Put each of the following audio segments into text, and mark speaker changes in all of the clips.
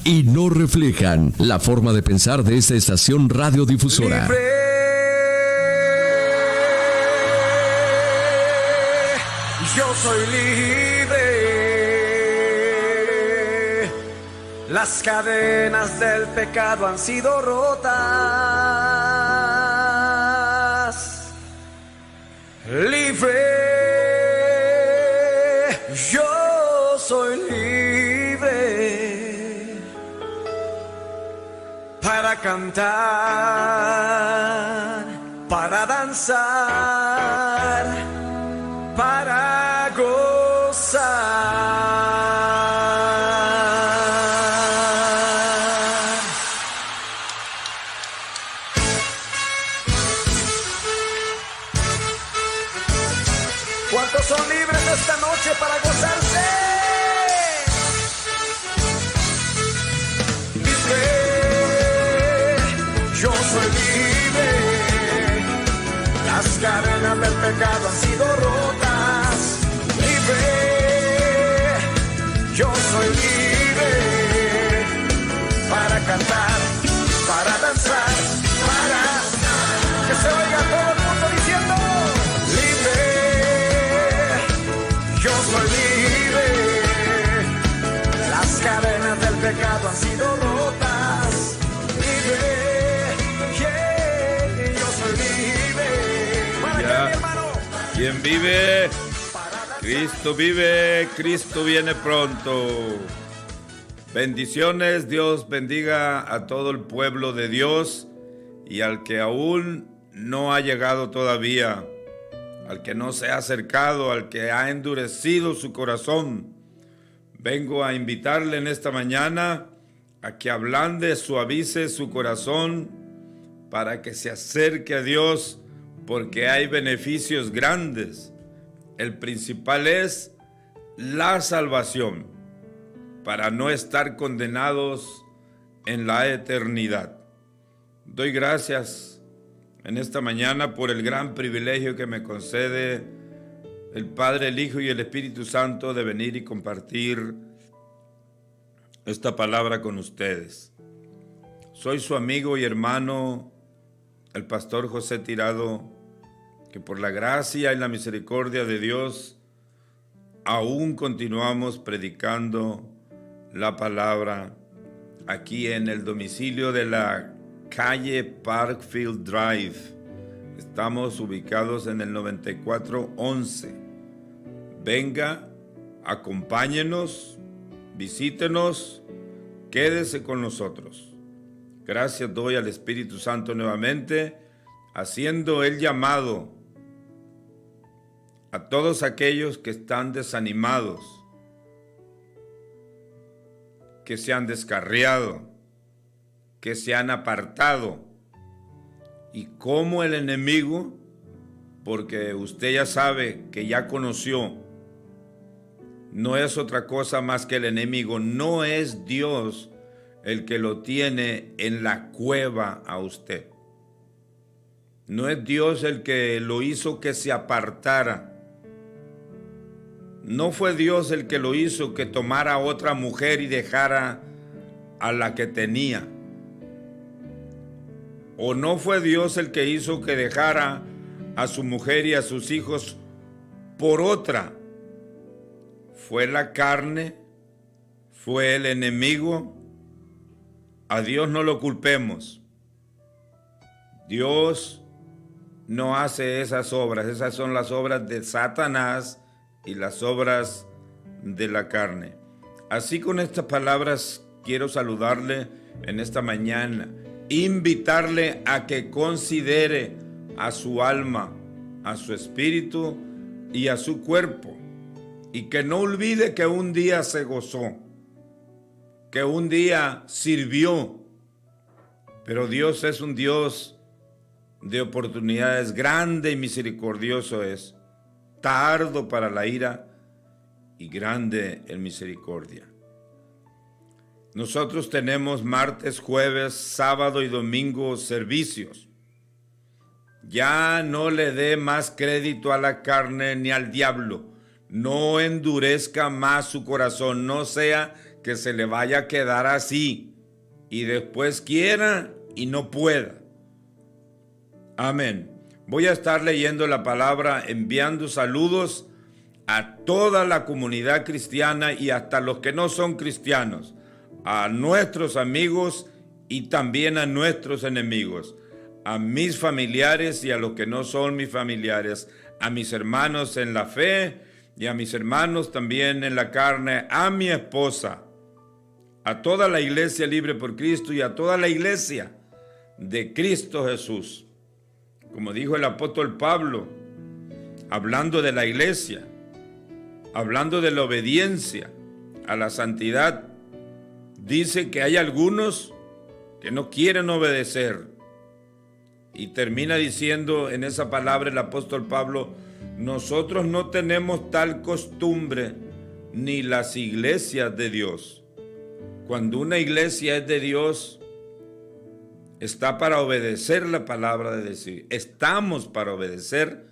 Speaker 1: y no reflejan la forma de pensar de esta estación radiodifusora.
Speaker 2: Libre, yo soy libre. Las cadenas del pecado han sido rotas. Libre, yo soy libre para cantar, para danzar, para gozar. ¿Cuántos son libres esta noche para gozarse? Libre, yo soy libre. Las cadenas del pecado han sido rotas. Libre, yo soy libre para cantar, para danzar, para que se oiga todo el mundo diciendo: libre, yo soy libre. Las cadenas del pecado han sido rotas. Libre, yeah, yo soy libre. ¿Para qué, mi hermano?
Speaker 3: ¿Quién vive? Cristo vive, Cristo viene pronto. Bendiciones, Dios bendiga a todo el pueblo de Dios y al que aún no ha llegado todavía, al que no se ha acercado, al que ha endurecido su corazón. Vengo a invitarle en esta mañana a que ablande, suavice su corazón para que se acerque a Dios, porque hay beneficios grandes. El principal es la salvación, para no estar condenados en la eternidad. Doy gracias en esta mañana por el gran privilegio que me concede el Padre, el Hijo y el Espíritu Santo de venir y compartir esta palabra con ustedes. Soy su amigo y hermano, el pastor José Tirado, que por la gracia y la misericordia de Dios aún continuamos predicando la palabra aquí en el domicilio de la calle Parkfield Drive. Estamos ubicados en el 9411. Venga, acompáñenos, visítenos, quédese con nosotros. Gracias doy al Espíritu Santo nuevamente, haciendo el llamado a todos aquellos que están desanimados, que se han descarriado, que se han apartado, y cómo el enemigo, porque usted ya sabe que ya conoció, no es otra cosa más que el enemigo, no es Dios el que lo tiene en la cueva a usted. No es Dios el que lo hizo que se apartara. No fue Dios el que lo hizo que tomara a otra mujer y dejara a la que tenía. O no fue Dios el que hizo que dejara a su mujer y a sus hijos por otra. Fue la carne, fue el enemigo. A Dios no lo culpemos. Dios no hace esas obras. Esas son las obras de Satanás y las obras de la carne. Así, con estas palabras quiero saludarle en esta mañana, invitarle a que considere a su alma, a su espíritu y a su cuerpo, y que no olvide que un día se gozó, que un día sirvió, pero Dios es un Dios de oportunidades, grande y misericordioso es, tardo para la ira y grande en misericordia. Nosotros tenemos martes, jueves, sábado y domingo servicios. Ya no le dé más crédito a la carne ni al diablo. No endurezca más su corazón. No sea que se le vaya a quedar así y después quiera y no pueda. Amén. Voy a estar leyendo la palabra, enviando saludos a toda la comunidad cristiana y hasta los que no son cristianos, a nuestros amigos y también a nuestros enemigos, a mis familiares y a los que no son mis familiares, a mis hermanos en la fe y a mis hermanos también en la carne, a mi esposa, a toda la iglesia libre por Cristo y a toda la iglesia de Cristo Jesús. Como dijo el apóstol Pablo, hablando de la iglesia, hablando de la obediencia a la santidad, dice que hay algunos que no quieren obedecer. Y termina diciendo en esa palabra el apóstol Pablo, nosotros no tenemos tal costumbre ni las iglesias de Dios. Cuando una iglesia es de Dios, está para obedecer la palabra de Dios. Estamos para obedecer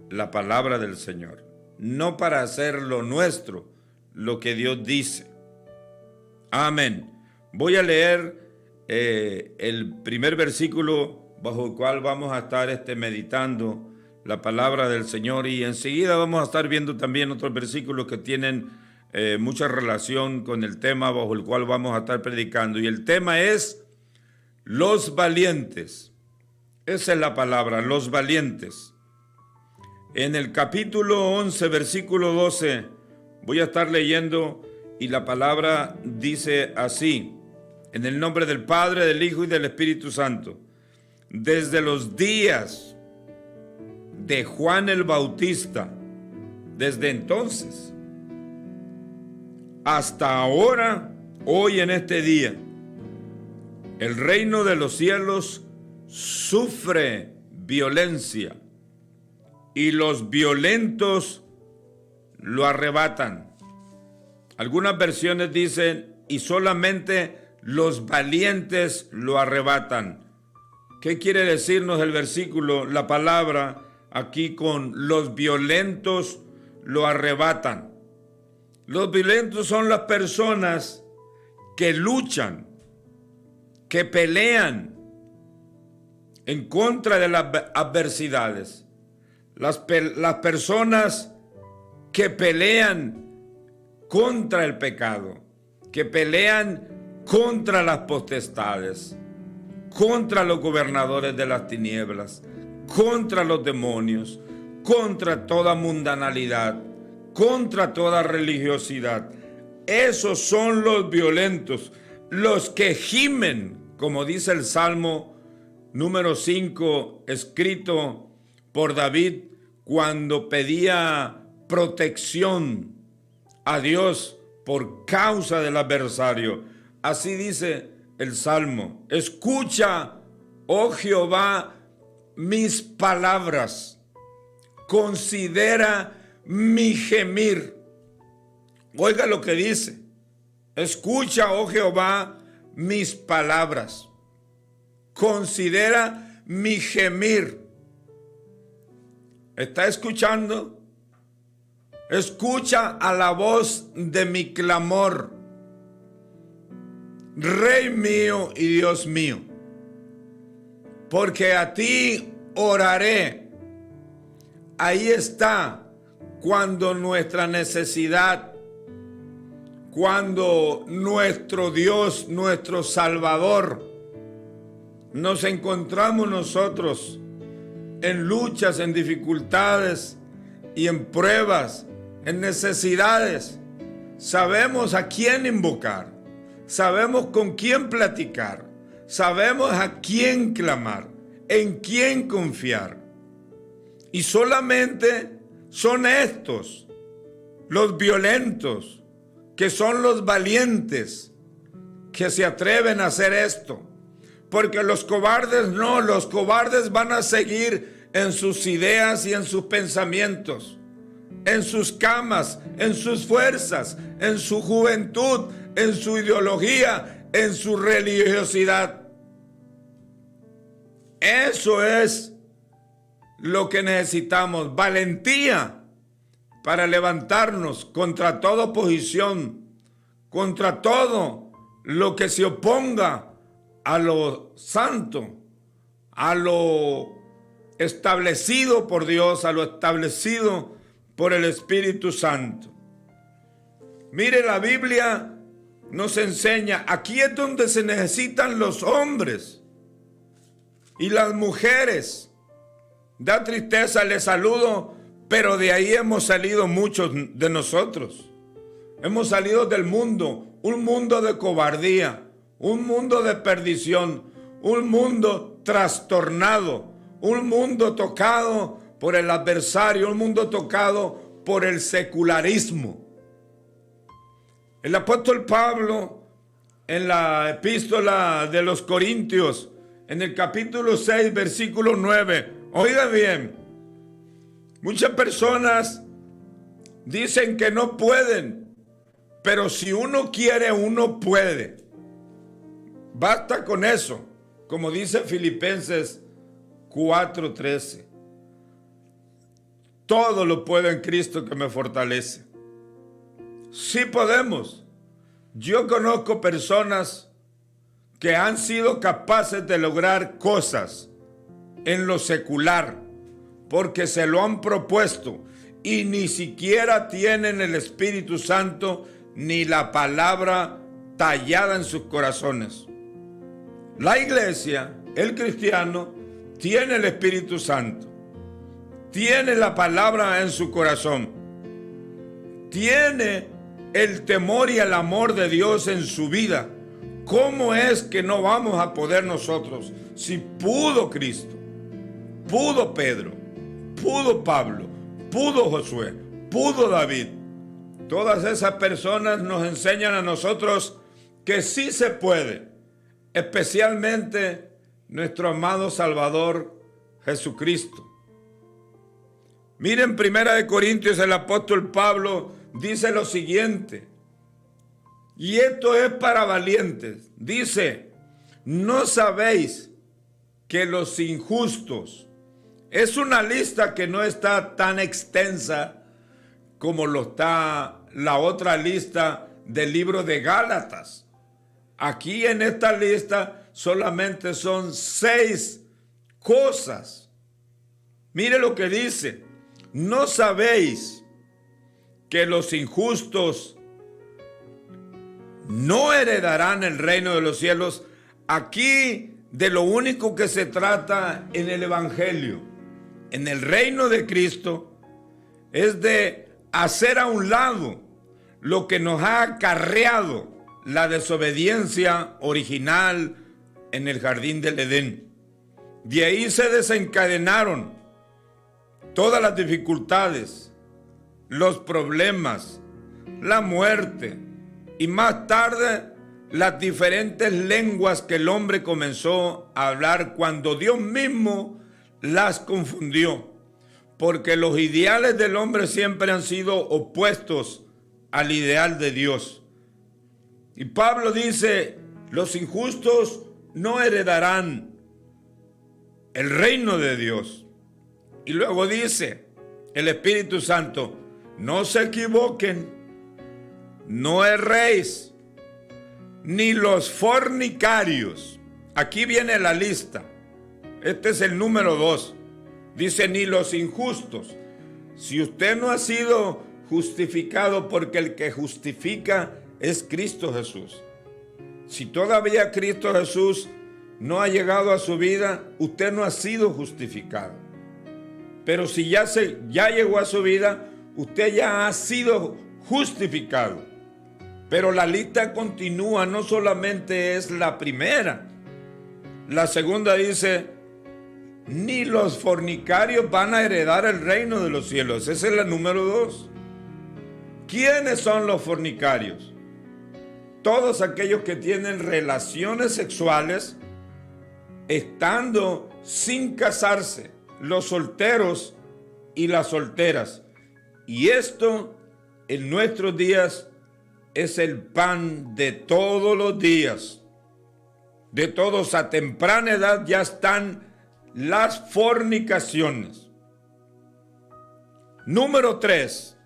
Speaker 3: la palabra del Señor, no para hacer lo nuestro, lo que Dios dice. Amén. Voy a leer el primer versículo bajo el cual vamos a estar meditando la palabra del Señor, y enseguida vamos a estar viendo también otros versículos que tienen mucha relación con el tema bajo el cual vamos a estar predicando, y el tema es los valientes. Esa es la palabra, los valientes. En el capítulo 11, versículo 12, voy a estar leyendo, y la palabra dice así: en el nombre del Padre, del Hijo y del Espíritu Santo. Desde los días de Juan el Bautista, desde entonces hasta ahora, hoy en este día, el reino de los cielos sufre violencia y los violentos lo arrebatan. Algunas versiones dicen, y solamente los valientes lo arrebatan. ¿Qué quiere decirnos el versículo, la palabra aquí con los violentos lo arrebatan? Los violentos son las personas que luchan, que pelean en contra de las adversidades. Las personas que pelean contra el pecado, que pelean contra las potestades, contra los gobernadores de las tinieblas, contra los demonios, contra toda mundanalidad, contra toda religiosidad. Esos son los violentos, los que gimen, como dice el Salmo número 5, escrito por David cuando pedía protección a Dios por causa del adversario. Así dice el Salmo: escucha, oh Jehová, mis palabras, considera mi gemir. Oiga lo que dice: escucha, oh Jehová, mis palabras, considera mi gemir. ¿Está escuchando? Escucha a la voz de mi clamor, Rey mío y Dios mío, porque a ti oraré. Ahí está, cuando nuestra necesidad, cuando nuestro Dios, nuestro Salvador, nos encontramos nosotros en luchas, en dificultades y en pruebas, en necesidades. Sabemos a quién invocar, sabemos con quién platicar, sabemos a quién clamar, en quién confiar. Y solamente son estos, los violentos, que son los valientes, que se atreven a hacer esto. Porque los cobardes no, los cobardes van a seguir en sus ideas y en sus pensamientos, en sus camas, en sus fuerzas, en su juventud, en su ideología, en su religiosidad. Eso es lo que necesitamos, valentía para levantarnos contra toda oposición, contra todo lo que se oponga a lo santo, a lo establecido por Dios, a lo establecido por el Espíritu Santo. Mire, la Biblia nos enseña, aquí es donde se necesitan los hombres y las mujeres. Da tristeza, les saludo, pero de ahí hemos salido muchos de nosotros. Hemos salido del mundo, un mundo de cobardía, un mundo de perdición, un mundo trastornado, un mundo tocado por el adversario, un mundo tocado por el secularismo. El apóstol Pablo, en la epístola de los Corintios, en el capítulo 6, versículo 9, oiga bien, muchas personas dicen que no pueden, pero si uno quiere, uno puede. Basta con eso, como dice Filipenses 4:13. Todo lo puedo en Cristo que me fortalece. Sí podemos. Yo conozco personas que han sido capaces de lograr cosas en lo secular porque se lo han propuesto y ni siquiera tienen el Espíritu Santo ni la palabra tallada en sus corazones. La iglesia, el cristiano, tiene el Espíritu Santo, tiene la palabra en su corazón, tiene el temor y el amor de Dios en su vida. ¿Cómo es que no vamos a poder nosotros? Si pudo Cristo, pudo Pedro, pudo Pablo, pudo Josué, pudo David. Todas esas personas nos enseñan a nosotros que sí se puede, especialmente nuestro amado Salvador Jesucristo. Miren, 1 Corintios, el apóstol Pablo dice lo siguiente, y esto es para valientes. Dice, ¿no sabéis que los injustos? Es una lista que no está tan extensa como lo está la otra lista del libro de Gálatas. Aquí en esta lista solamente son 6 cosas. Mire lo que dice. ¿No sabéis que los injustos no heredarán el reino de los cielos? Aquí de lo único que se trata en el Evangelio, en el reino de Cristo, es de hacer a un lado lo que nos ha acarreado la desobediencia original en el jardín del Edén. De ahí se desencadenaron todas las dificultades, los problemas, la muerte y más tarde las diferentes lenguas que el hombre comenzó a hablar cuando Dios mismo las confundió, porque los ideales del hombre siempre han sido opuestos al ideal de Dios. Y Pablo dice, los injustos no heredarán el reino de Dios. Y luego dice el Espíritu Santo, no se equivoquen, no erréis, ni los fornicarios. Aquí viene la lista. Este es el número 2. Dice, ni los injustos. Si usted no ha sido justificado, porque el que justifica es Cristo Jesús. Si todavía Cristo Jesús no ha llegado a su vida, usted no ha sido justificado. Pero si ya llegó a su vida, usted ya ha sido justificado. Pero la lista continúa, no solamente es la primera. La segunda dice, ni los fornicarios van a heredar el reino de los cielos. Esa es la número 2. ¿Quiénes son los fornicarios? Todos aquellos que tienen relaciones sexuales estando sin casarse, los solteros y las solteras. Y esto en nuestros días es el pan de todos los días. De todos a temprana edad ya están las fornicaciones. Número 3.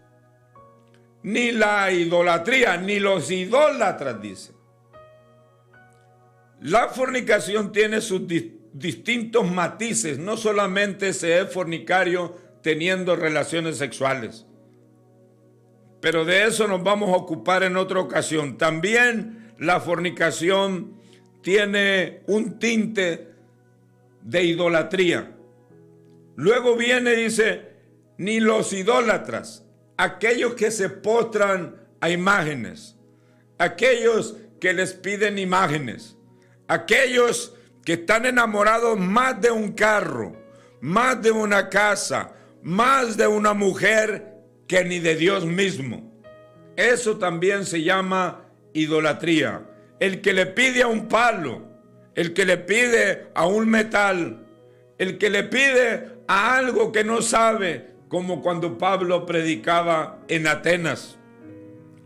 Speaker 3: ni la idolatría, ni los idólatras, dice. La fornicación tiene sus distintos matices. No solamente se es fornicario teniendo relaciones sexuales, pero de eso nos vamos a ocupar en otra ocasión. También la fornicación tiene un tinte de idolatría. Luego viene, dice, ni los idólatras, aquellos que se postran a imágenes, aquellos que les piden imágenes, aquellos que están enamorados más de un carro, más de una casa, más de una mujer que ni de Dios mismo. Eso también se llama idolatría. El que le pide a un palo, el que le pide a un metal, el que le pide a algo que no sabe, como cuando Pablo predicaba en Atenas.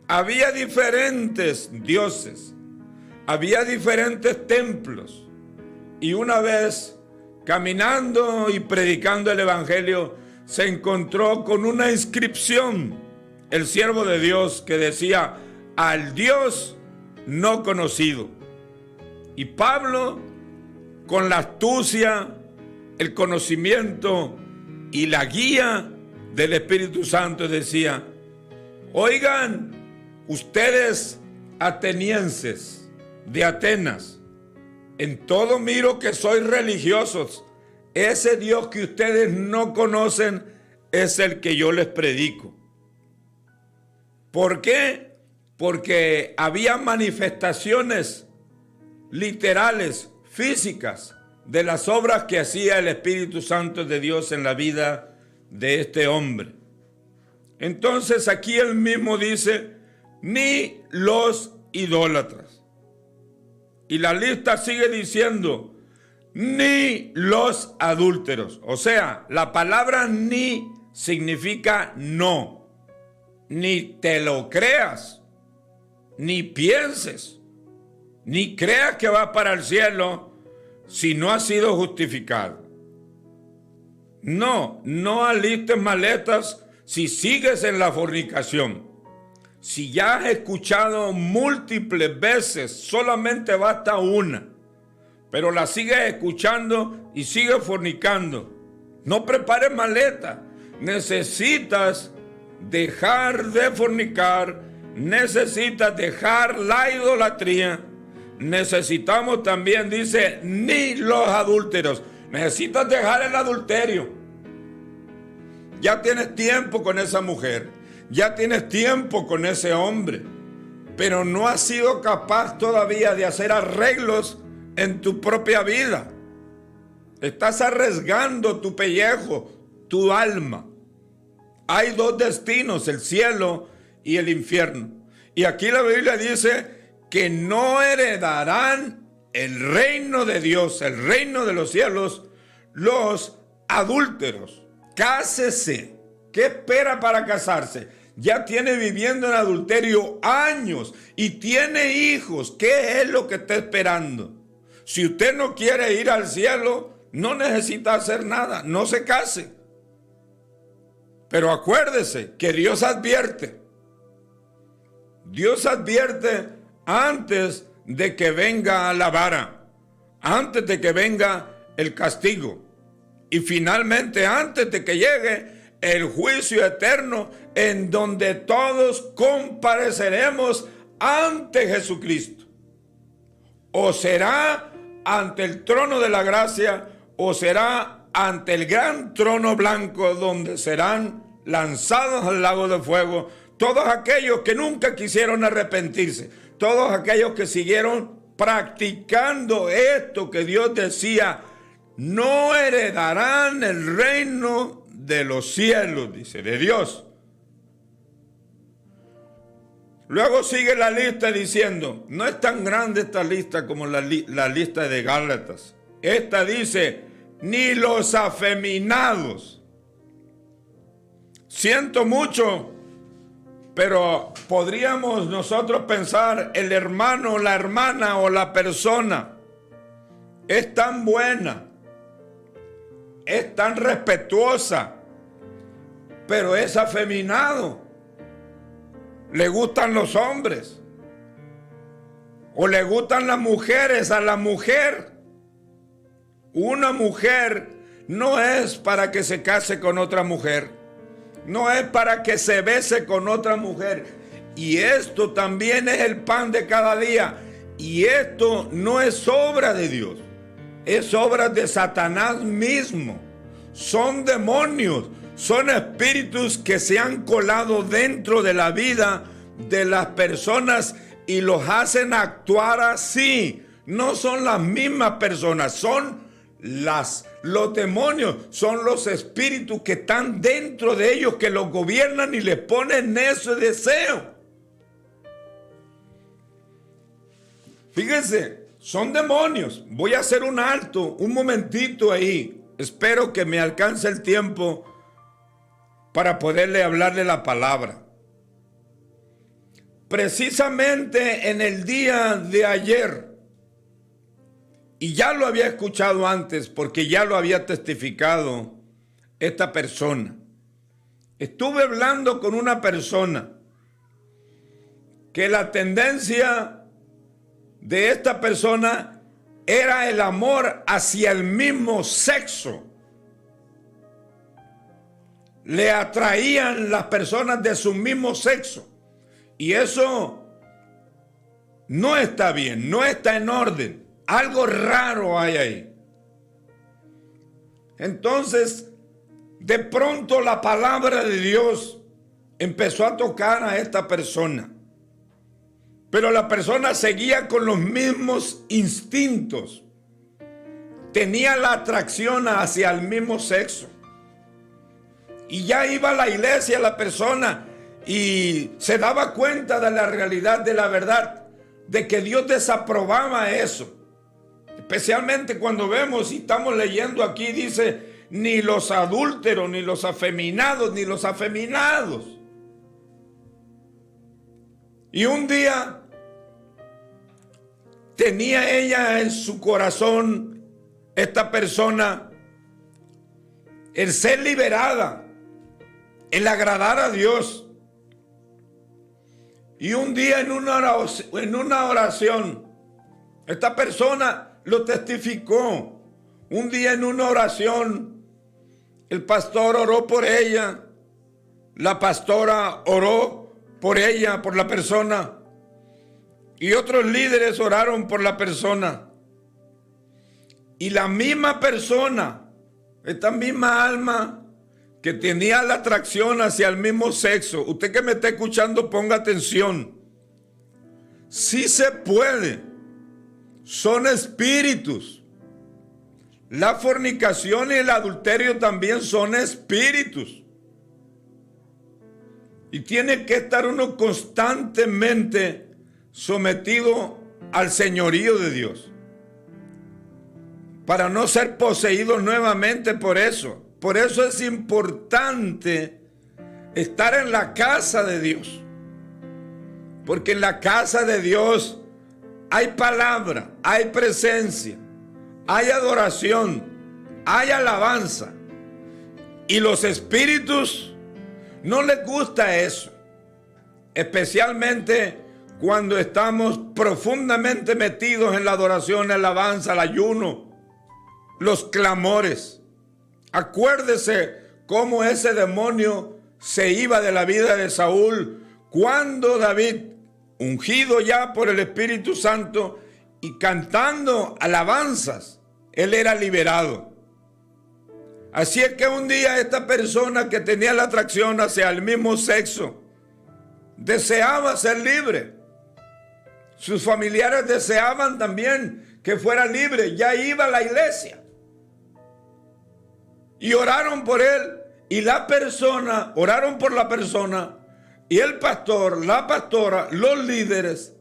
Speaker 3: Había diferentes dioses, había diferentes templos, y una vez caminando y predicando el evangelio se encontró con una inscripción, el siervo de Dios, que decía: al Dios no conocido. Y Pablo, con la astucia, el conocimiento y la guía del Espíritu Santo, decía: oigan, ustedes atenienses de Atenas, en todo miro que sois religiosos. Ese Dios que ustedes no conocen es el que yo les predico. ¿Por qué? Porque había manifestaciones literales, físicas, de las obras que hacía el Espíritu Santo de Dios en la vida de este hombre. Entonces aquí él mismo dice: ni los idólatras. Y la lista sigue diciendo: ni los adúlteros. O sea, la palabra ni significa no. Ni te lo creas, ni pienses, ni creas que vas para el cielo si no has sido justificado. No alistes maletas si sigues en la fornicación. Si ya has escuchado múltiples veces, solamente basta una, pero la sigues escuchando y sigues fornicando. No prepares maleta. Necesitas dejar de fornicar, necesitas dejar la idolatría. Necesitamos también, dice, ni los adúlteros. Necesitas dejar el adulterio. Ya tienes tiempo con esa mujer, ya tienes tiempo con ese hombre, pero no has sido capaz todavía de hacer arreglos en tu propia vida. Estás arriesgando tu pellejo, tu alma. Hay dos destinos, el cielo y el infierno. Y aquí la Biblia dice que no heredarán el reino de Dios, el reino de los cielos, los adúlteros. Cásese. ¿Qué espera para casarse? Ya tiene viviendo en adulterio años y tiene hijos. ¿Qué es lo que está esperando? Si usted no quiere ir al cielo, no necesita hacer nada. No se case. Pero acuérdese que Dios advierte. Dios advierte antes de que venga la vara, antes de que venga el castigo y finalmente antes de que llegue el juicio eterno, en donde todos compareceremos ante Jesucristo. O será ante el trono de la gracia, o será ante el gran trono blanco, donde serán lanzados al lago de fuego todos aquellos que nunca quisieron arrepentirse, todos aquellos que siguieron practicando esto que Dios decía: no heredarán el reino de los cielos, dice, de Dios. Luego sigue la lista diciendo, no es tan grande esta lista como la lista de Gálatas. Esta dice, ni los afeminados. Siento mucho, pero podríamos nosotros pensar, el hermano, la hermana o la persona es tan buena, es tan respetuosa, pero es afeminado. le gustan los hombres. O le gustan las mujeres a la mujer. Una mujer no es para que se case con otra mujer. No es para que se bese con otra mujer. Y esto también es el pan de cada día. Y esto no es obra de Dios. Es obra de Satanás mismo. Son demonios. Son espíritus que se han colado dentro de la vida de las personas y los hacen actuar así. No son las mismas personas, son los demonios, son los espíritus que están dentro de ellos, que los gobiernan y les ponen ese deseo. Fíjense, son demonios. Voy a hacer un alto, un momentito ahí. Espero que me alcance el tiempo para poderle hablarle la palabra. Precisamente en el día de ayer, y ya lo había escuchado antes porque ya lo había testificado esta persona. Estuve hablando con una persona que la tendencia de esta persona era el amor hacia el mismo sexo. Le atraían las personas de su mismo sexo. Y eso no está bien, no está en orden. Algo raro hay ahí. Entonces, de pronto la palabra de Dios empezó a tocar a esta persona. Pero la persona seguía con los mismos instintos. Tenía la atracción hacia el mismo sexo. Y ya iba a la iglesia la persona y se daba cuenta de la realidad, de la verdad, de que Dios desaprobaba eso. Especialmente cuando vemos y estamos leyendo aquí, dice, ni los adúlteros, ni los afeminados, ni los afeminados. Y un día tenía ella en su corazón, esta persona, el ser liberada, el agradar a Dios. Y un día en una oración, esta persona lo testificó. Un día en una oración, el pastor oró por ella, la pastora oró por ella, por la persona, y otros líderes oraron por la persona. Y la misma persona, esta misma alma que tenía la atracción hacia el mismo sexo, usted que me está escuchando, ponga atención. Sí se puede. Son espíritus. La fornicación y el adulterio también son espíritus. Y tiene que estar uno constantemente sometido al señorío de Dios, para no ser poseído nuevamente por eso. Por eso es importante estar en la casa de Dios. Porque en la casa de Dios hay palabra, hay presencia, hay adoración, hay alabanza. Y los espíritus no les gusta eso. Especialmente cuando estamos profundamente metidos en la adoración, la alabanza, el ayuno, los clamores. Acuérdese cómo ese demonio se iba de la vida de Saúl cuando David, ungido ya por el Espíritu Santo y cantando alabanzas, él era liberado. Así es que un día esta persona que tenía la atracción hacia el mismo sexo deseaba ser libre. Sus familiares deseaban también que fuera libre. Ya iba a la iglesia. Y oraron por él. Y la persona, oraron por la persona. Y el pastor, la pastora, los líderes.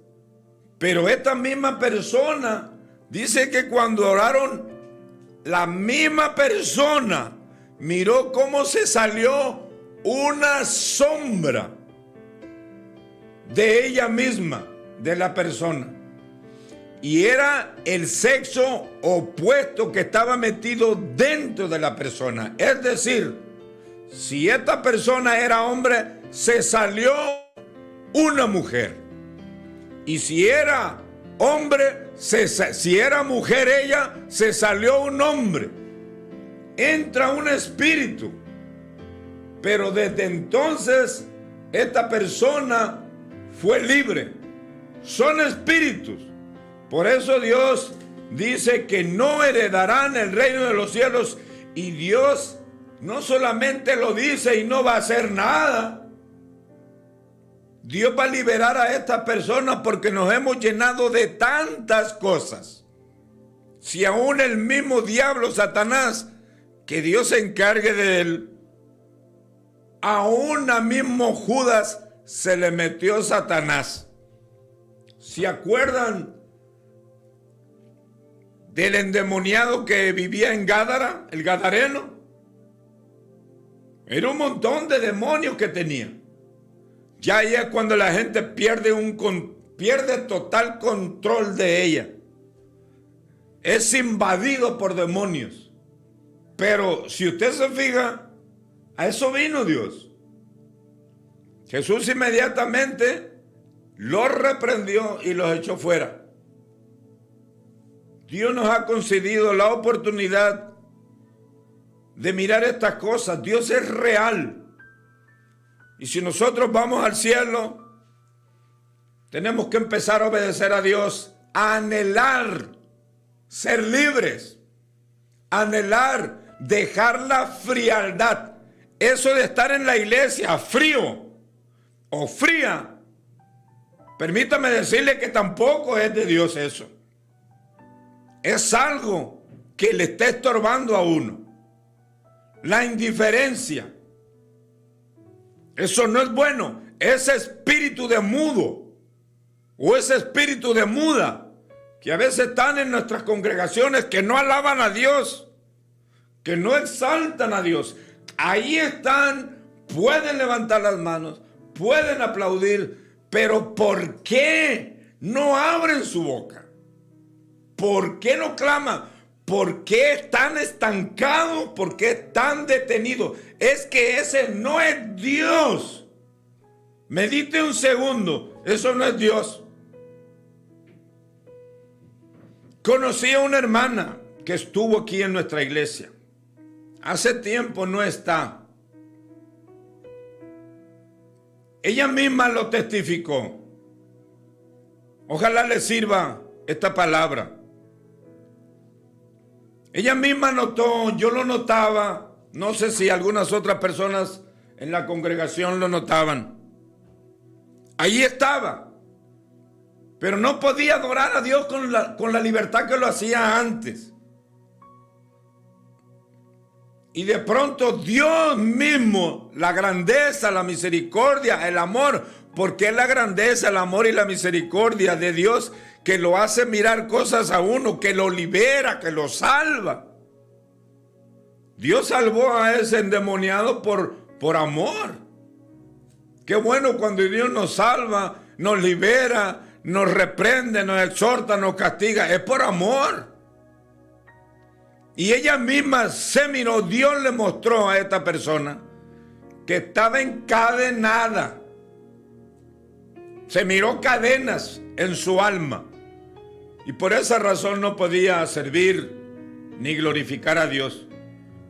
Speaker 3: Pero esta misma persona dice que cuando oraron, la misma persona miró cómo se salió una sombra de ella misma, de la persona. Y era el sexo opuesto que estaba metido dentro de la persona. Es decir, si esta persona era hombre, se salió una mujer. Y si era hombre, si era mujer ella, se salió un hombre. Entra un espíritu. Pero desde entonces esta persona fue libre. Son espíritus. Por eso Dios dice que no heredarán el reino de los cielos. Y Dios no solamente lo dice y no va a hacer nada. Dios va a liberar a estas personas porque nos hemos llenado de tantas cosas. Si aún el mismo diablo, Satanás, que Dios se encargue de él, aún a mismo Judas se le metió Satanás. ¿Se acuerdan del endemoniado que vivía en Gádara, el gadareno? Era un montón de demonios que tenía. Ya ahí es cuando la gente pierde total control de ella. Es invadido por demonios. Pero si usted se fija, a eso vino Dios. Jesús inmediatamente los reprendió y los echó fuera. Dios nos ha concedido la oportunidad de mirar estas cosas. Dios es real. Y si nosotros vamos al cielo, tenemos que empezar a obedecer a Dios, a anhelar ser libres, anhelar dejar la frialdad. Eso de estar en la iglesia frío o fría, permítame decirle que tampoco es de Dios eso. Es algo que le está estorbando a uno. La indiferencia. Eso no es bueno. Ese espíritu de mudo o ese espíritu de muda que a veces están en nuestras congregaciones, que no alaban a Dios, que no exaltan a Dios. Ahí están, pueden levantar las manos, pueden aplaudir, pero ¿por qué no abren su boca? ¿Por qué no claman? ¿Por qué están estancados? ¿Por qué están detenidos? Es que ese no es Dios. Medite un segundo, eso no es Dios. Conocí a una hermana que estuvo aquí en nuestra iglesia. Hace tiempo no está. Ella misma lo testificó. Ojalá le sirva esta palabra. Ella misma notó, yo lo notaba, no sé si algunas otras personas en la congregación lo notaban. Ahí estaba, pero no podía adorar a Dios con la libertad que lo hacía antes. Y de pronto Dios mismo, la grandeza, la misericordia, el amor, porque es la grandeza, el amor y la misericordia de Dios que lo hace mirar cosas a uno, que lo libera, que lo salva. Dios salvó a ese endemoniado por amor. Qué bueno cuando Dios nos salva, nos libera, nos reprende, nos exhorta, nos castiga. Es por amor. Y ella misma se miró, Dios le mostró a esta persona que estaba encadenada. Se miró cadenas en su alma. Y por esa razón no podía servir ni glorificar a Dios.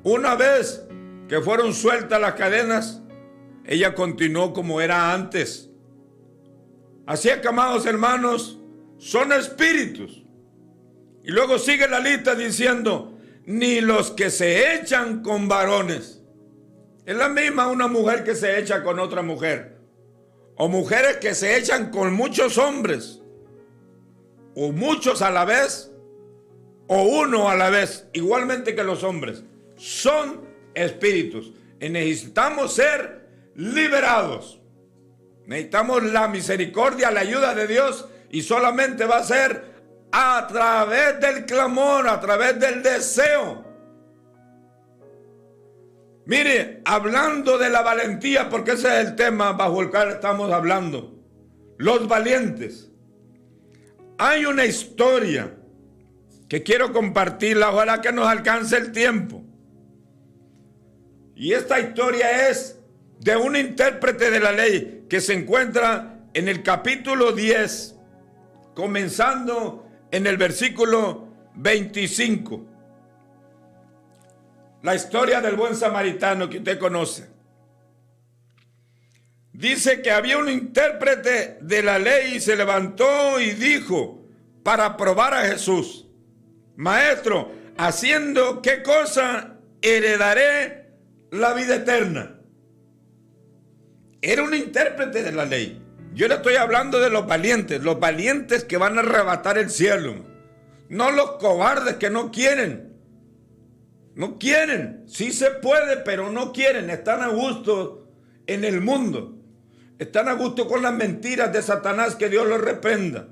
Speaker 3: Una vez que fueron sueltas las cadenas, ella continuó como era antes. Así es que, amados hermanos, son espíritus. Y luego sigue la lista diciendo, ni los que se echan con varones. Es la misma una mujer que se echa con otra mujer. O mujeres que se echan con muchos hombres. O muchos a la vez. O uno a la vez. Igualmente que los hombres. Son espíritus. Y necesitamos ser liberados. Necesitamos la misericordia, la ayuda de Dios. Y solamente va a ser a través del clamor, a través del deseo. Mire, hablando de la valentía, porque ese es el tema bajo el cual estamos hablando. Los valientes. Hay una historia que quiero compartirla, ojalá que nos alcance el tiempo. Y esta historia es de un intérprete de la ley que se encuentra en el capítulo 10, comenzando en el versículo 25. La historia del buen samaritano que usted conoce. Dice que había un intérprete de la ley y se levantó y dijo para probar a Jesús: Maestro, ¿haciendo qué cosa heredaré la vida eterna? Era un intérprete de la ley. Yo le estoy hablando de los valientes que van a arrebatar el cielo. No los cobardes que no quieren. No quieren. Sí se puede, pero no quieren. Están a gusto en el mundo. Están a gusto con las mentiras de Satanás, que Dios los reprenda.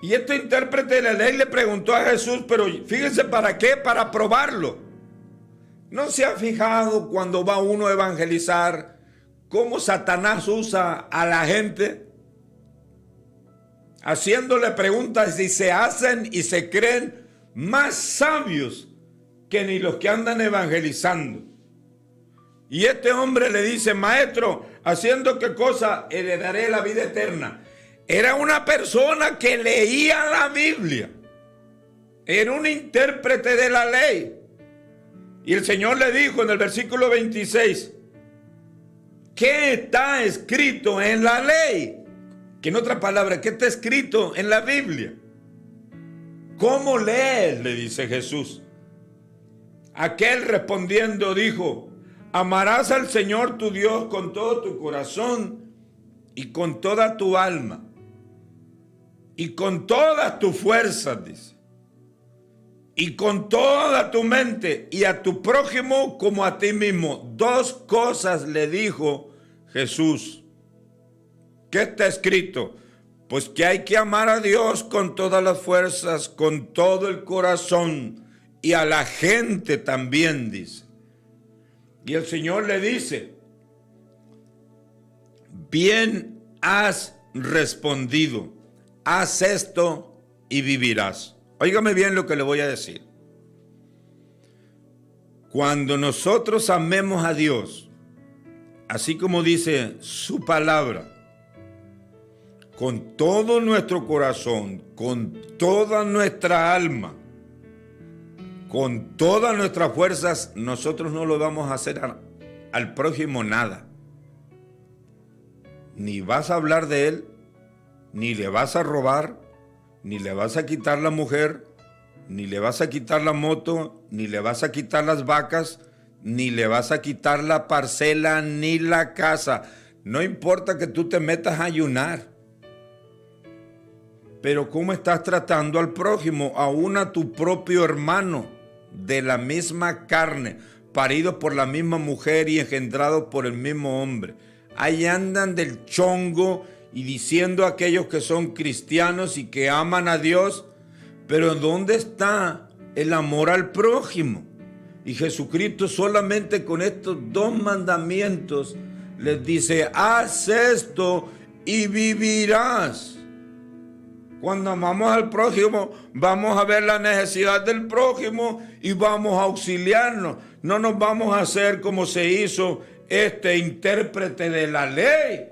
Speaker 3: Y este intérprete de la ley le preguntó a Jesús, pero fíjense para qué, para probarlo. ¿No se ha fijado cuando va uno a evangelizar cómo Satanás usa a la gente? Haciéndole preguntas y se hacen y se creen más sabios que ni los que andan evangelizando. Y este hombre le dice: Maestro, ¿haciendo qué cosa heredaré la vida eterna? Era una persona que leía la Biblia. Era un intérprete de la ley. Y el Señor le dijo en el versículo 26: ¿qué está escrito en la ley? Que en otras palabras, ¿qué está escrito en la Biblia? ¿Cómo lees?, le dice Jesús. Aquel respondiendo dijo: amarás al Señor tu Dios con todo tu corazón y con toda tu alma y con todas tus fuerzas, dice, y con toda tu mente, y a tu prójimo como a ti mismo. Dos cosas le dijo Jesús. ¿Qué está escrito? Pues que hay que amar a Dios con todas las fuerzas, con todo el corazón, y a la gente también, dice. Y el Señor le dice: bien has respondido, haz esto y vivirás. Óigame bien lo que le voy a decir. Cuando nosotros amemos a Dios, así como dice su palabra, con todo nuestro corazón, con toda nuestra alma, con todas nuestras fuerzas, nosotros no lo vamos a hacer al prójimo nada. Ni vas a hablar de él, ni le vas a robar, ni le vas a quitar la mujer, ni le vas a quitar la moto, ni le vas a quitar las vacas, ni le vas a quitar la parcela, ni la casa. No importa que tú te metas a ayunar. Pero ¿cómo estás tratando al prójimo, aún a tu propio hermano de la misma carne, parido por la misma mujer y engendrado por el mismo hombre? Ahí andan del chongo y diciendo a aquellos que son cristianos y que aman a Dios, pero ¿dónde está el amor al prójimo? Y Jesucristo solamente con estos dos mandamientos les dice: haz esto y vivirás. Cuando amamos al prójimo, vamos a ver la necesidad del prójimo y vamos a auxiliarnos. No nos vamos a hacer como se hizo este intérprete de la ley,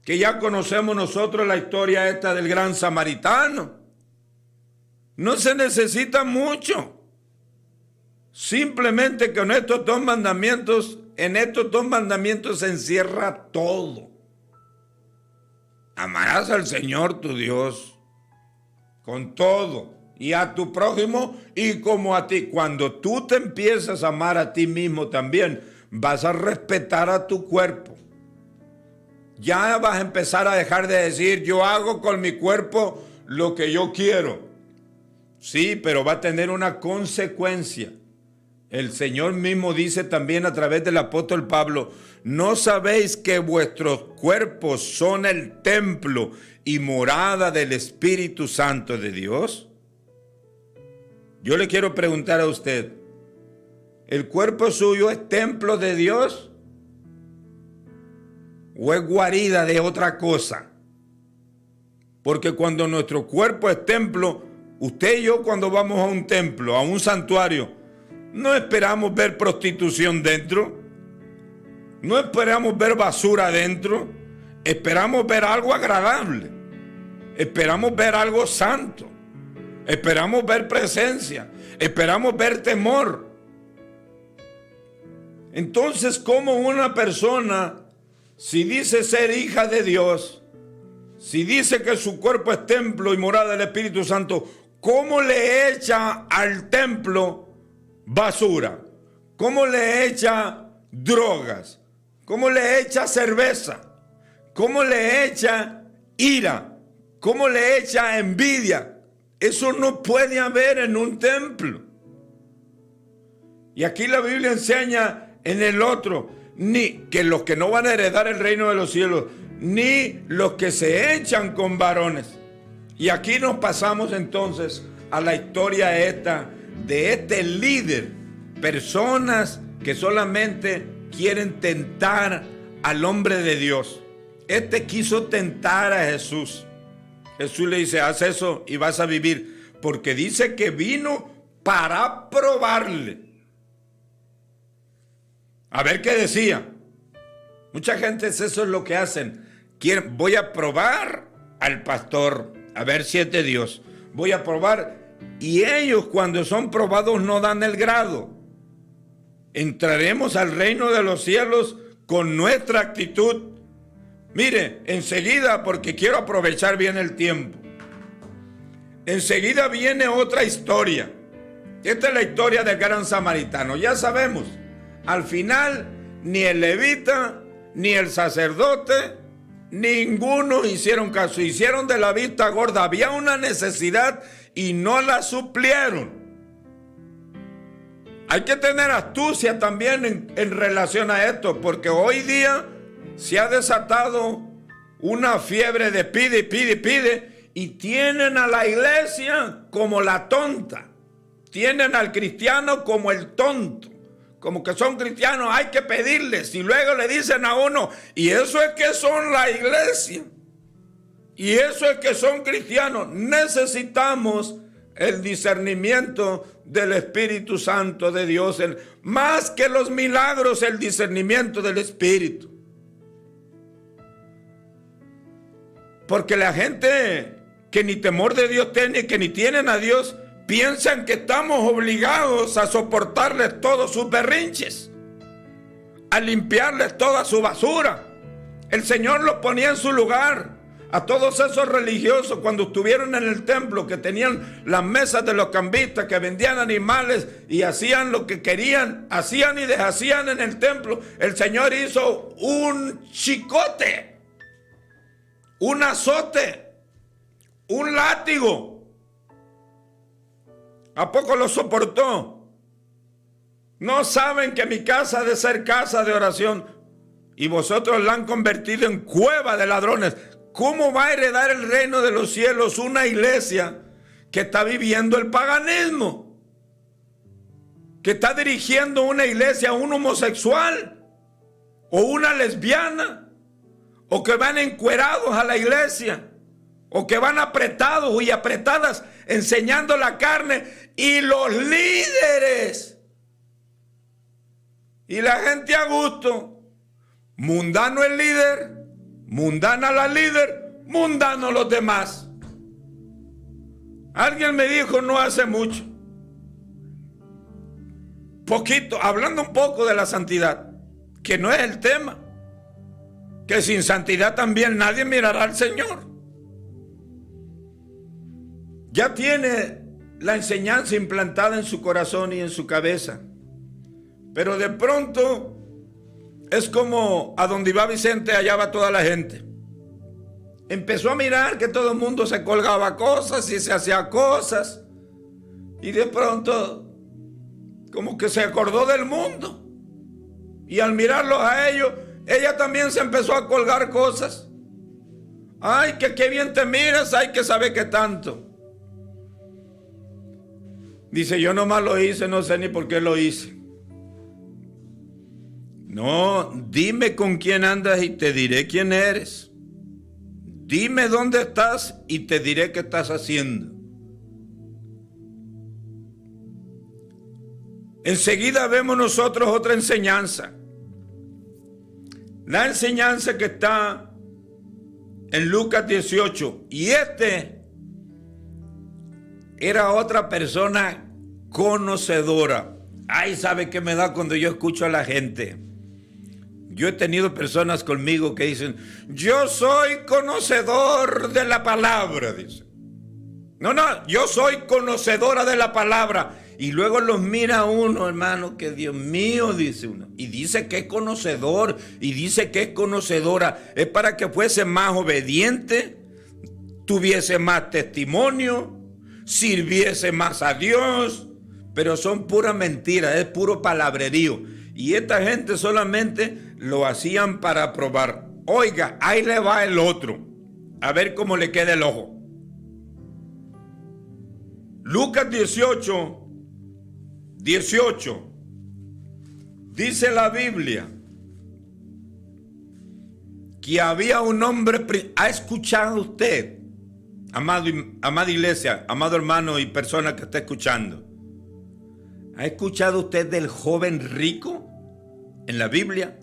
Speaker 3: que ya conocemos nosotros la historia esta del gran samaritano. No se necesita mucho. Simplemente con estos dos mandamientos, en estos dos mandamientos se encierra todo. Amarás al Señor tu Dios con todo y a tu prójimo y como a ti. Cuando tú te empiezas a amar a ti mismo también, vas a respetar a tu cuerpo. Ya vas a empezar a dejar de decir: yo hago con mi cuerpo lo que yo quiero. Sí, pero va a tener una consecuencia. El Señor mismo dice también a través del apóstol Pablo: ¿no sabéis que vuestros cuerpos son el templo y morada del Espíritu Santo de Dios? Yo le quiero preguntar a usted: ¿el cuerpo suyo es templo de Dios o es guarida de otra cosa? Porque cuando nuestro cuerpo es templo, usted y yo, cuando vamos a un templo, a un santuario, no esperamos ver prostitución dentro. No esperamos ver basura adentro, esperamos ver algo agradable, esperamos ver algo santo, esperamos ver presencia, esperamos ver temor. Entonces, ¿cómo una persona, si dice ser hija de Dios, si dice que su cuerpo es templo y morada del Espíritu Santo, cómo le echa al templo basura? ¿Cómo le echa drogas? ¿Cómo le echa cerveza? ¿Cómo le echa ira? ¿Cómo le echa envidia? Eso no puede haber en un templo. Y aquí la Biblia enseña en el otro, ni que los que no van a heredar el reino de los cielos, ni los que se echan con varones. Y aquí nos pasamos entonces a la historia esta de este líder, personas que solamente quieren tentar al hombre de Dios. Este quiso tentar a Jesús. Jesús le dice, haz eso y vas a vivir, porque dice que vino para probarle. A ver qué decía. Mucha gente eso es lo que hacen. Voy a probar al pastor, a ver si es de Dios. Voy a probar. Y ellos cuando son probados no dan el grado. Entraremos al reino de los cielos con nuestra actitud. Mire, enseguida, porque quiero aprovechar bien el tiempo. Enseguida viene otra historia. Esta es la historia del gran samaritano. Ya sabemos. Al final, ni el levita, ni el sacerdote, ninguno hicieron caso. Hicieron de la vista gorda. Había una necesidad y no la suplieron. Hay que tener astucia también en relación a esto, porque hoy día se ha desatado una fiebre de pide, pide, pide, y tienen a la iglesia como la tonta. Tienen al cristiano como el tonto. Como que son cristianos, hay que pedirles. Y luego le dicen a uno, y eso es que son la iglesia. Y eso es que son cristianos. Necesitamos el discernimiento del Espíritu Santo de Dios. Más que los milagros, el discernimiento del Espíritu. Porque la gente que ni temor de Dios tiene, que ni tienen a Dios, piensan que estamos obligados a soportarles todos sus berrinches, a limpiarles toda su basura. El Señor los ponía en su lugar. A todos esos religiosos, cuando estuvieron en el templo, que tenían las mesas de los cambistas, que vendían animales y hacían lo que querían, hacían y deshacían en el templo, el Señor hizo un chicote, un azote, un látigo. ¿A poco lo soportó? ¿No saben que mi casa ha de ser casa de oración y vosotros la han convertido en cueva de ladrones? ¿Cómo va a heredar el reino de los cielos una iglesia que está viviendo el paganismo? Que está dirigiendo una iglesia a un homosexual o una lesbiana, o que van encuerados a la iglesia, o que van apretados y apretadas enseñando la carne, y los líderes y la gente a gusto. Mundano el líder, mundana la líder, mundano los demás. Alguien me dijo no hace mucho, poquito, hablando un poco de la santidad, que no es el tema, que sin santidad también nadie mirará al Señor. Ya tiene la enseñanza implantada en su corazón y en su cabeza, pero de pronto es como a donde iba Vicente, allá va toda la gente. Empezó a mirar que todo el mundo se colgaba cosas y se hacía cosas, y de pronto como que se acordó del mundo, y al mirarlos a ellos, ella también se empezó a colgar cosas. Ay, que qué bien te miras, ay, que sabe qué tanto. Dice, yo nomás lo hice, no sé ni por qué lo hice. No, dime con quién andas y te diré quién eres. Dime dónde estás y te diré qué estás haciendo. Enseguida vemos nosotros otra enseñanza. la enseñanza que está en Lucas 18. Y era otra persona conocedora. Ay, ¿sabe qué me da cuando yo escucho a la gente? Yo he tenido personas conmigo que dicen, yo soy conocedor de la palabra, dice. No, yo soy conocedora de la palabra. Y luego los mira uno, hermano, que Dios mío, dice uno. Y dice que es conocedor, y dice que es conocedora. Es para que fuese más obediente, tuviese más testimonio, sirviese más a Dios. Pero son pura mentira, es puro palabrerío. Y esta gente solamente lo hacían para probar. Oiga, ahí le va el otro. A ver cómo le queda el ojo. Lucas 18. Dice la Biblia que había un hombre. ¿Ha escuchado usted, amada iglesia, amado hermano y persona que está escuchando? ¿Ha escuchado usted del joven rico en la Biblia?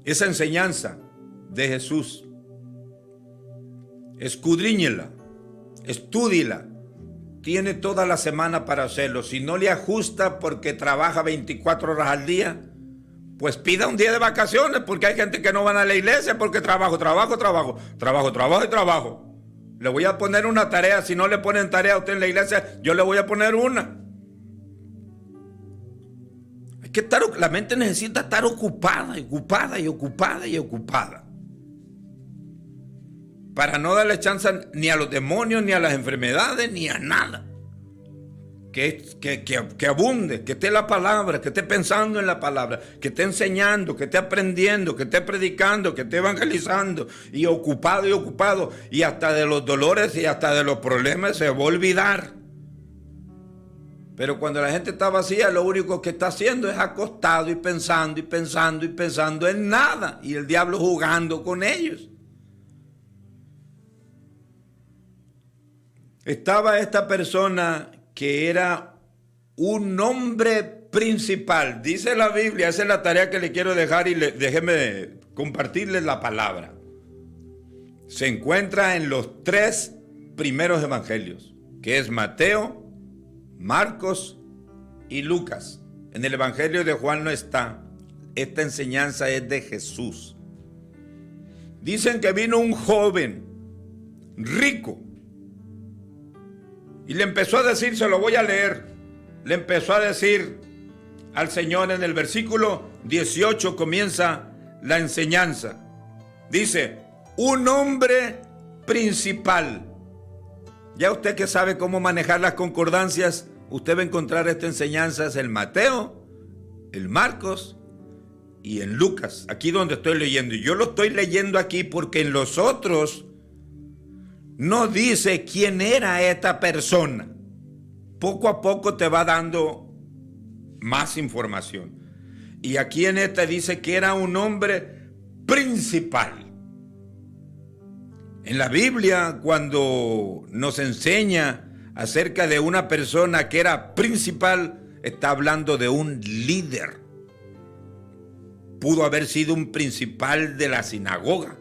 Speaker 3: Esa enseñanza de Jesús. Escudriñela, estúdiela. Tiene toda la semana para hacerlo. Si no le ajusta porque trabaja 24 horas al día, pues pida un día de vacaciones, porque hay gente que no van a la iglesia porque trabajo. Le voy a poner una tarea. Si no le ponen tarea a usted en la iglesia, yo le voy a poner una. Hay que estar, la mente necesita estar ocupada. Para no darle chance ni a los demonios, ni a las enfermedades, ni a nada. Que abunde, que esté la palabra, que esté pensando en la palabra, que esté enseñando, que esté aprendiendo, que esté predicando, que esté evangelizando, y ocupado, y hasta de los dolores y hasta de los problemas se va a olvidar. Pero cuando la gente está vacía, lo único que está haciendo es acostado y pensando en nada, y el diablo jugando con ellos. Estaba esta persona que era un hombre principal. Dice la Biblia, esa es la tarea que le quiero dejar y déjeme compartirles la palabra. Se encuentra en los 3 primeros evangelios, que es Mateo, Marcos y Lucas. En el evangelio de Juan no está. Esta enseñanza es de Jesús. Dicen que vino un joven rico y le empezó a decir, se lo voy a leer, le empezó a decir al Señor en el versículo 18 comienza la enseñanza. Dice, un hombre principal. Ya usted que sabe cómo manejar las concordancias, usted va a encontrar esta enseñanza en Mateo, en Marcos y en Lucas, aquí donde estoy leyendo. Y yo lo estoy leyendo aquí porque en los otros no dice quién era esta persona. Poco a poco te va dando más información. Y aquí en esta dice que era un hombre principal. En la Biblia, cuando nos enseña acerca de una persona que era principal, está hablando de un líder. Pudo haber sido un principal de la sinagoga.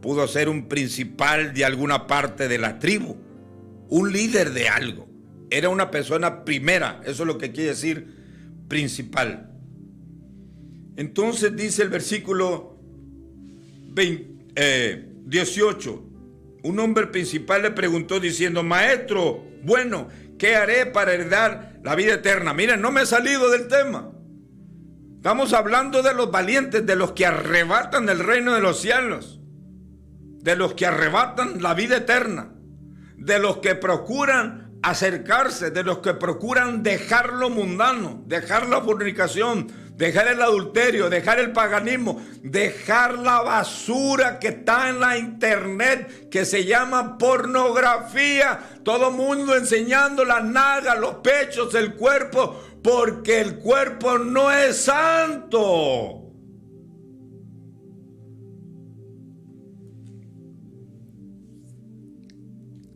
Speaker 3: Pudo ser un principal de alguna parte de la tribu. Un líder de algo. Era una persona primera. Eso es lo que quiere decir principal. Entonces dice el versículo 18. Un hombre principal le preguntó diciendo, maestro, bueno, ¿qué haré para heredar la vida eterna? Miren, no me he salido del tema. Estamos hablando de los valientes, de los que arrebatan el reino de los cielos, de los que arrebatan la vida eterna, de los que procuran acercarse, de los que procuran dejar lo mundano, dejar la fornicación, dejar el adulterio, dejar el paganismo, dejar la basura que está en la internet, que se llama pornografía. Todo mundo enseñando las nalgas, los pechos, el cuerpo, porque el cuerpo no es santo.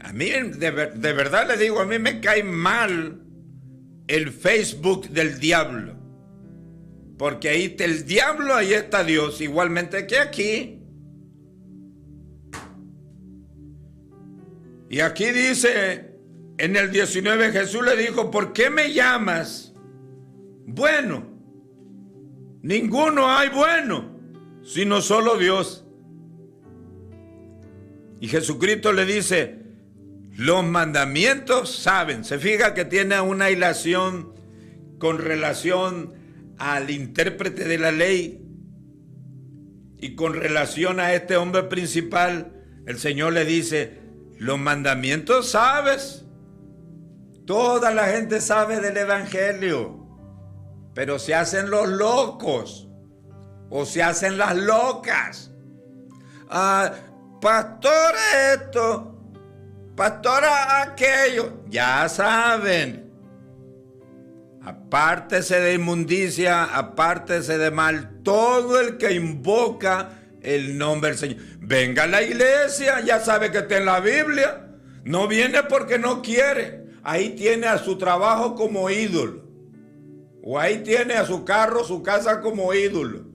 Speaker 3: A mí, de verdad le digo, a mí me cae mal el Facebook del diablo. Porque ahí está el diablo, ahí está Dios, igualmente que aquí. Y aquí dice, en el 19, Jesús le dijo, ¿por qué me llamas bueno? Ninguno hay bueno, sino solo Dios. Y Jesucristo le dice, los mandamientos saben. Se fija que tiene una hilación con relación al intérprete de la ley y con relación a este hombre principal. El Señor le dice, los mandamientos sabes. Toda la gente sabe del evangelio, pero se hacen los locos o se hacen las locas. Pastor esto, pastora aquello, ya saben. Apártese de inmundicia, apártese de mal, todo el que invoca el nombre del Señor. Venga a la iglesia, ya sabe que está en la Biblia. No viene porque no quiere. Ahí tiene a su trabajo como ídolo. O ahí tiene a su carro, su casa como ídolo.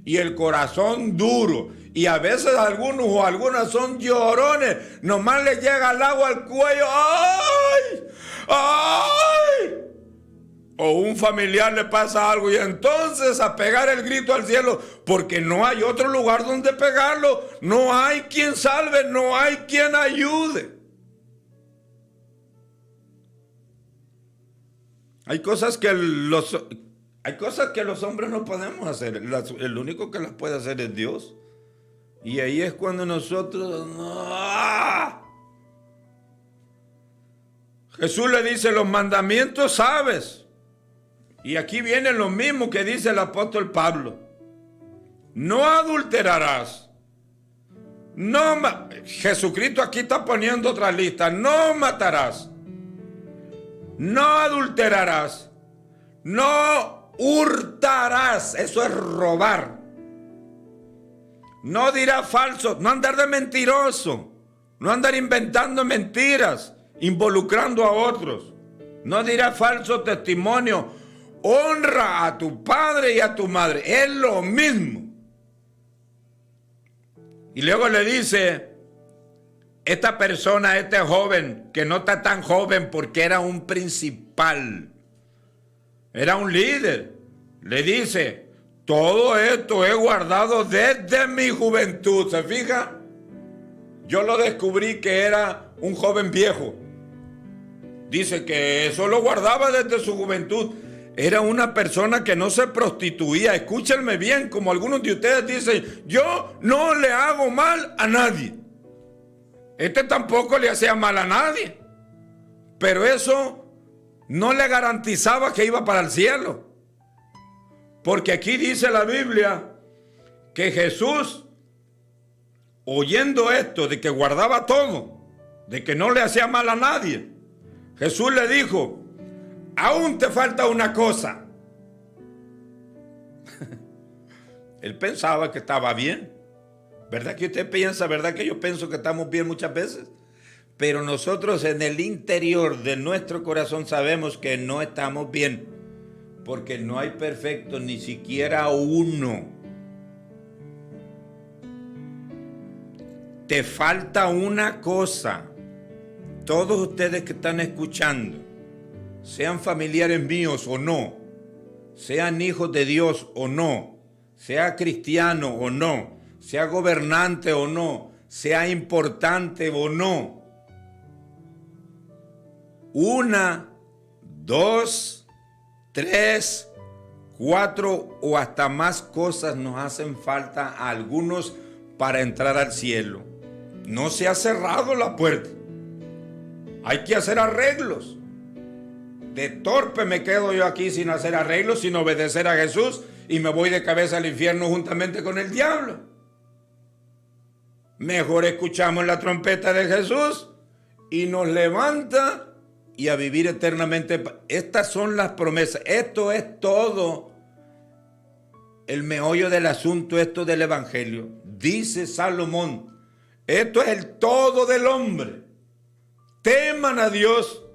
Speaker 3: Y el corazón duro. Y a veces algunos o algunas son llorones. Nomás les llega el agua al cuello. ¡Ay! ¡Ay! O un familiar le pasa algo y entonces a pegar el grito al cielo, porque no hay otro lugar donde pegarlo, no hay quien salve, no hay quien ayude. Hay cosas que los hombres no podemos hacer, el único que las puede hacer es Dios. Y ahí es cuando nosotros... ¡Ah! Jesús le dice, los mandamientos sabes. Y aquí viene lo mismo que dice el apóstol Pablo. No adulterarás. Jesucristo aquí está poniendo otra lista. No matarás. No adulterarás. No hurtarás. Eso es robar. No dirás falso. No andar de mentiroso. No andar inventando mentiras, involucrando a otros. No dirás falso testimonio. Honra a tu padre y a tu madre. Es lo mismo. Y luego le dice, esta persona, este joven, que no está tan joven porque era un principal, era un líder, le dice, todo esto he guardado desde mi juventud. ¿Se fija? Yo lo descubrí que era un joven viejo. Dice que eso lo guardaba desde su juventud. Era una persona que no se prostituía. Escúchenme bien, como algunos de ustedes dicen, yo no le hago mal a nadie. Este tampoco le hacía mal a nadie. Pero eso no le garantizaba que iba para el cielo. Porque aquí dice la Biblia que Jesús, oyendo esto de que guardaba todo, de que no le hacía mal a nadie, Jesús le dijo, aún te falta una cosa. Él pensaba que estaba bien. ¿Verdad que usted piensa? ¿Verdad que yo pienso que estamos bien muchas veces? Pero nosotros en el interior de nuestro corazón sabemos que no estamos bien. Porque no hay perfecto, ni siquiera uno. Te falta una cosa. Todos ustedes que están escuchando, sean familiares míos o no, sean hijos de Dios o no, sea cristiano o no, sea gobernante o no, sea importante o no. 1, 2, 3, 4 o hasta más cosas nos hacen falta a algunos para entrar al cielo. No se ha cerrado la puerta. Hay que hacer arreglos. De torpe me quedo yo aquí sin hacer arreglos, sin obedecer a Jesús, y me voy de cabeza al infierno juntamente con el diablo. Mejor escuchamos la trompeta de Jesús y nos levanta y a vivir eternamente. Estas son las promesas. Esto es todo el meollo del asunto, esto del evangelio. Dice Salomón, esto es el todo del hombre. Teman a Dios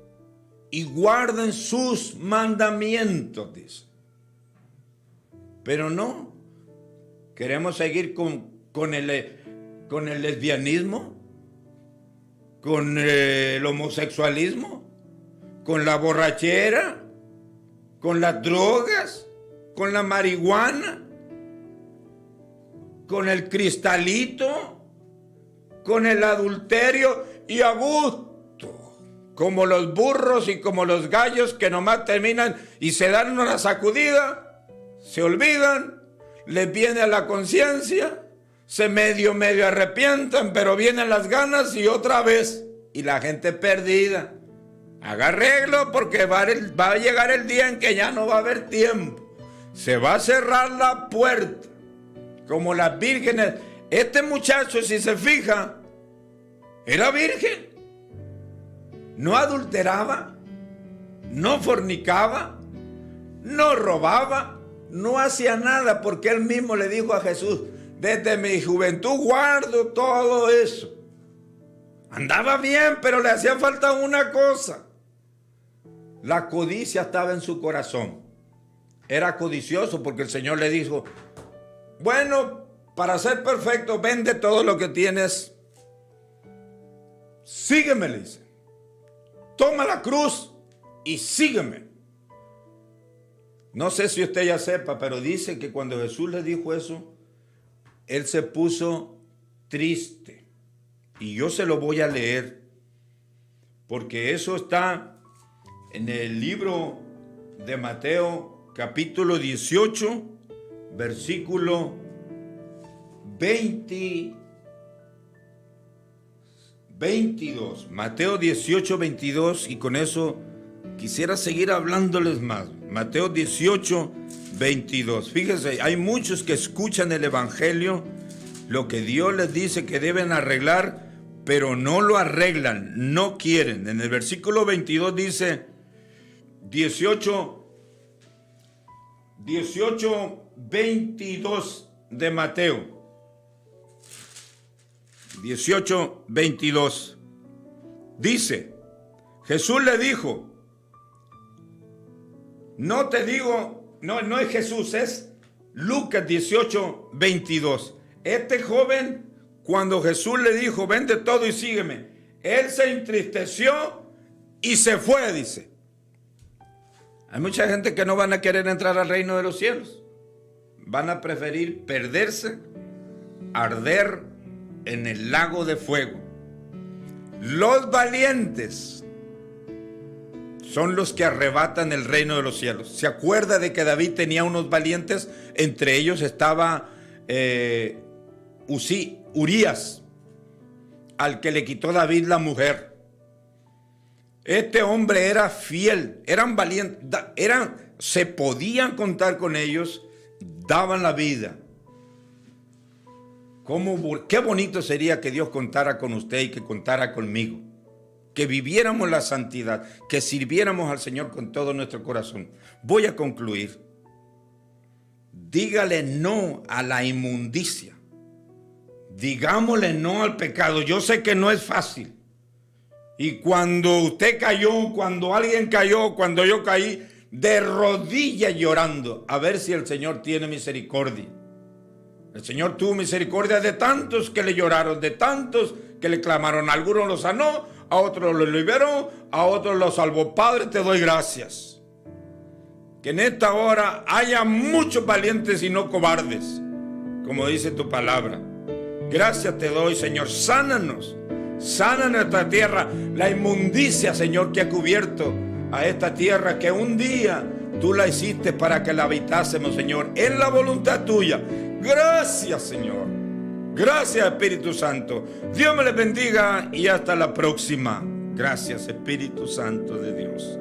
Speaker 3: y guarden sus mandamientos, dice. Pero no, queremos seguir con el lesbianismo, con el homosexualismo, con la borrachera, con las drogas, con la marihuana, con el cristalito, con el adulterio y a gusto, como los burros y como los gallos que nomás terminan y se dan una sacudida, se olvidan, les viene a la conciencia, se medio arrepientan, pero vienen las ganas y otra vez, y la gente perdida. Haga arreglo porque va a llegar el día en que ya no va a haber tiempo. Se va a cerrar la puerta, como las vírgenes. Este muchacho, si se fija, era virgen. No adulteraba, no fornicaba, no robaba, no hacía nada, porque él mismo le dijo a Jesús: desde mi juventud guardo todo eso. Andaba bien, pero le hacía falta una cosa. La codicia estaba en su corazón. Era codicioso porque el Señor le dijo: bueno, para ser perfecto, vende todo lo que tienes. Sígueme, le dice. Toma la cruz y sígueme. No sé si usted ya sepa, pero dice que cuando Jesús le dijo eso, él se puso triste. Y yo se lo voy a leer, porque eso está en el libro de Mateo, capítulo 18, versículo 22. Mateo 18, 22, y con eso quisiera seguir hablándoles más. Mateo 18, 22. Fíjense, hay muchos que escuchan el Evangelio, lo que Dios les dice que deben arreglar, pero no lo arreglan, no quieren. En el versículo 22 dice, 22 de Mateo. 18, 22. Dice, Jesús le dijo, no te digo, no es Jesús, es Lucas 18, 22. Este joven, cuando Jesús le dijo, vende todo y sígueme, él se entristeció y se fue, dice. Hay mucha gente que no van a querer entrar al reino de los cielos. Van a preferir perderse, arder en el lago de fuego. Los valientes son los que arrebatan el reino de los cielos. ¿Se acuerda de que David tenía unos valientes? Entre ellos estaba Urías, al que le quitó David la mujer. Este hombre era fiel, eran valientes, se podían contar con ellos, daban la vida. Qué bonito sería que Dios contara con usted y que contara conmigo, que viviéramos la santidad, que sirviéramos al Señor con todo nuestro corazón. Voy a concluir. Dígale no a la inmundicia. Digámosle no al pecado. Yo sé que no es fácil. Y cuando usted cayó, cuando alguien cayó, cuando yo caí, de rodillas llorando, a ver si el Señor tiene misericordia. El Señor tuvo misericordia de tantos que le lloraron, de tantos que le clamaron. A algunos los sanó, a otros los liberó, a otros los salvó. Padre, te doy gracias. Que en esta hora haya muchos valientes y no cobardes, como dice tu palabra. Gracias te doy, Señor. Sánanos. Sana nuestra tierra, la inmundicia, Señor, que ha cubierto a esta tierra, que un día tú la hiciste para que la habitásemos, Señor, en la voluntad tuya. Gracias, Señor. Gracias, Espíritu Santo. Dios me les bendiga y hasta la próxima. Gracias, Espíritu Santo de Dios.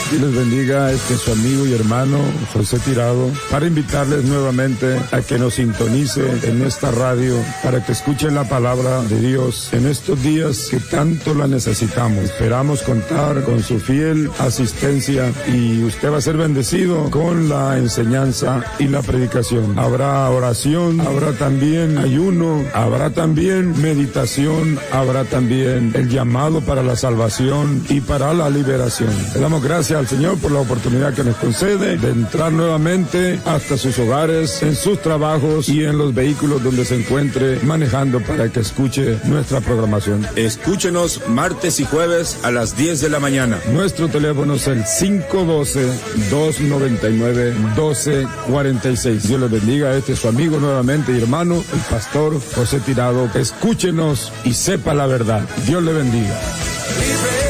Speaker 4: Dios les bendiga, su amigo y hermano José Tirado, para invitarles nuevamente a que nos sintonice en esta radio, para que escuchen la palabra de Dios en estos días que tanto la necesitamos. Esperamos contar con su fiel asistencia y usted va a ser bendecido con la enseñanza y la predicación. Habrá oración, habrá también ayuno, habrá también meditación, habrá también el llamado para la salvación y para la liberación. Le damos gracias al Señor por la oportunidad que nos concede de entrar nuevamente hasta sus hogares, en sus trabajos y en los vehículos donde se encuentre manejando, para que escuche nuestra programación.
Speaker 5: Escúchenos martes y jueves a las 10 de la mañana.
Speaker 4: Nuestro teléfono es el 512-299-1246. Dios les bendiga. Este es su amigo nuevamente y hermano, el pastor José Tirado. Escúchenos y sepa la verdad. Dios le bendiga.
Speaker 2: Libre.